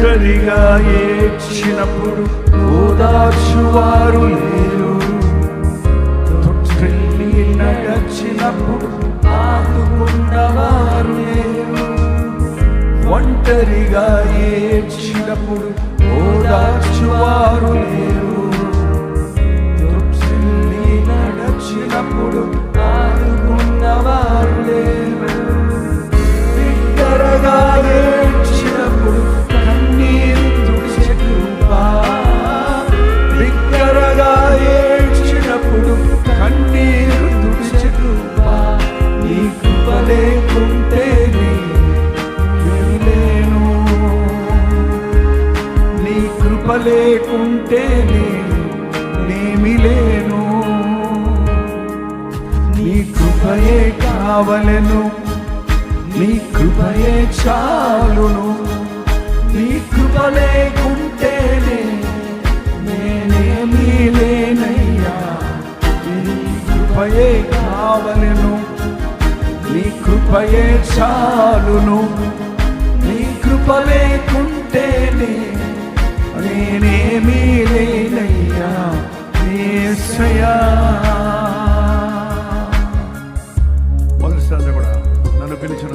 ఒంటరిగా ఏడ్చినప్పుడు ఓదార్చువారు లేరు, తొట్టిల్లి నడచినప్పుడు ఆదుకున్నవారు లేరు. ఒంటరిగా ఏడ్చినప్పుడు ఓదార్చువారు లేరు, తొట్టిల్లి నడచినప్పుడు ఆదుకున్నవారు లేరు. బిగ్గరగా ఏడ్చినప్పుడు కన్నీరు తుడిచే కృప, బిగ్గరగా ఏడ్చినప్పుడు కన్నీరు తుడిచే కృప. నీ కృప లేకుంటే లేను, నీ కృప లేకుంటే నేమి లేను. నీ కృపయే కావలెను, నీ కృపయే చాలును. నీ కృప లేకుంటేనే నేనేమీ లేనయ్యా. నీ కృపయే కావలెను, నీ కృపయే చాలును. నీ కృప లేకుంటేనే నేనేమీ లేనయ్యా యేసయ్యా. మొదటిసారి కూడా నన్ను పిలిచిన